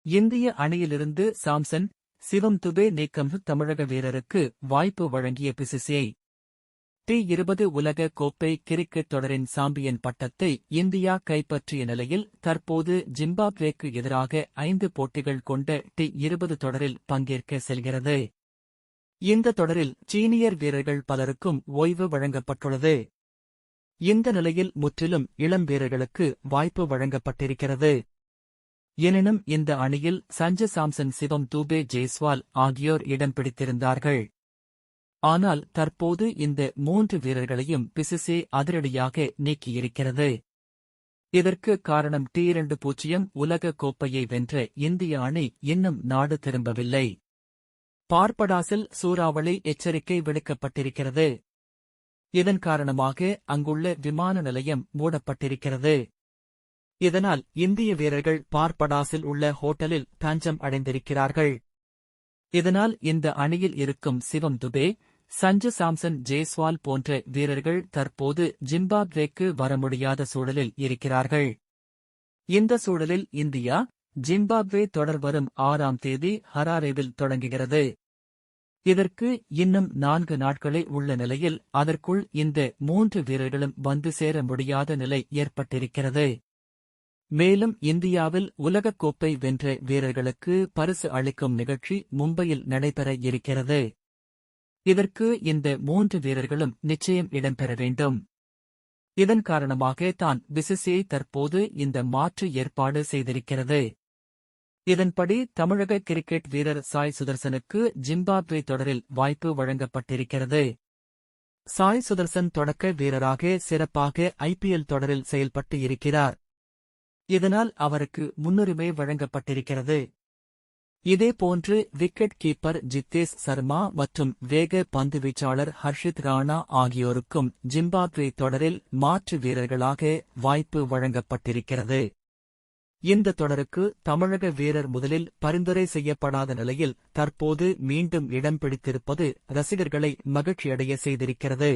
இந்திய அணியிலிருந்து சாம்சன், சிவம் துபே நீக்கம். தமிழக வீரருக்கு வாய்ப்பு வழங்கிய பிசிசிஐ. T20 உலக கோப்பை கிரிக்கெட் தொடரின் சாம்பியன் பட்டத்தை இந்தியா கைப்பற்றிய நிலையில் தற்போது ஜிம்பாப்வேக்கு எதிராக 5 போட்டிகள் கொண்ட T20 தொடரில் பங்கேற்க செல்கிறது. இந்த தொடரில் சீனியர் வீரர்கள் பலருக்கும் ஓய்வு வழங்கப்பட்டுள்ளது. இந்த நிலையில் முற்றிலும் இளம் வீரர்களுக்கு வாய்ப்பு வழங்கப்பட்டிருக்கிறது. எனினும் இந்த அணியில் சஞ்சு சாம்சன், சிவம் துபே, ஜெய்ஸ்வால் ஆகியோர் இடம் பிடித்திருந்தார்கள். ஆனால் தற்போது இந்த 3 வீரர்களையும் பிசிசிஐ அதிரடியாக நீக்கியிருக்கிறது. இதற்கு காரணம் T20 உலக கோப்பையை வென்ற இந்திய அணி இன்னும் நாடு திரும்பவில்லை. பார்படாஸில் சூறாவளி எச்சரிக்கை விடுக்கப்பட்டிருக்கிறது. இதன் காரணமாக அங்குள்ள விமான நிலையம் மூடப்பட்டிருக்கிறது. இதனால் இந்திய வீரர்கள் பார்படாஸில் உள்ள ஹோட்டலில் தஞ்சம் அடைந்திருக்கிறார்கள். இதனால் இந்த அணியில் இருக்கும் சிவம் துபே, சஞ்சு சாம்சன், ஜெய்ஸ்வால் போன்ற வீரர்கள் தற்போது ஜிம்பாப்வேக்கு வர முடியாத சூழலில் இருக்கிறார்கள். இந்த சூழலில் இந்தியா ஜிம்பாப்வே தொடர் வரும் 6ஆம் தேதி ஹராரேவில் தொடங்குகிறது. இதற்கு இன்னும் 4 நாட்களே உள்ள நிலையில் அதற்குள் இந்த 3 வீரர்களும் வந்து சேர முடியாத நிலை ஏற்பட்டிருக்கிறது. மேலும் இந்தியாவில் உலகக்கோப்பை வென்ற வீரர்களுக்கு பரிசு அளிக்கும் நிகழ்ச்சி மும்பையில் நடைபெற இருக்கிறது. இதற்கு இந்த 3 வீரர்களும் நிச்சயம் இடம்பெற வேண்டும். இதன் காரணமாக தான் பிசிசிஐ தற்போது இந்த மாற்று ஏற்பாடு செய்திருக்கிறது. இதன்படி தமிழக கிரிக்கெட் வீரர் சாய் சுதர்சனுக்கு ஜிம்பாப்வே தொடரில் வாய்ப்பு வழங்கப்பட்டிருக்கிறது. சாய் சுதர்சன் தொடக்க வீரராக சிறப்பாக IPL தொடரில் செயல்பட்டு இருக்கிறார். இதனால் அவருக்கு முன்னுரிமை வழங்கப்பட்டிருக்கிறது. இதேபோன்று விக்கெட் கீப்பர் ஜித்தேஷ் சர்மா மற்றும் வேக பந்துவீச்சாளர் ஹர்ஷித் ராணா ஆகியோருக்கும் ஜிம்பாப்வே தொடரில் மாற்று வீரர்களாக வாய்ப்பு வழங்கப்பட்டிருக்கிறது. இந்த தொடருக்கு தமிழக வீரர் முதலில் பரிந்துரை செய்யப்படாத நிலையில் தற்போது மீண்டும் இடம் பிடித்திருப்பது ரசிகர்களை மகிழ்ச்சியடைய செய்திருக்கிறது.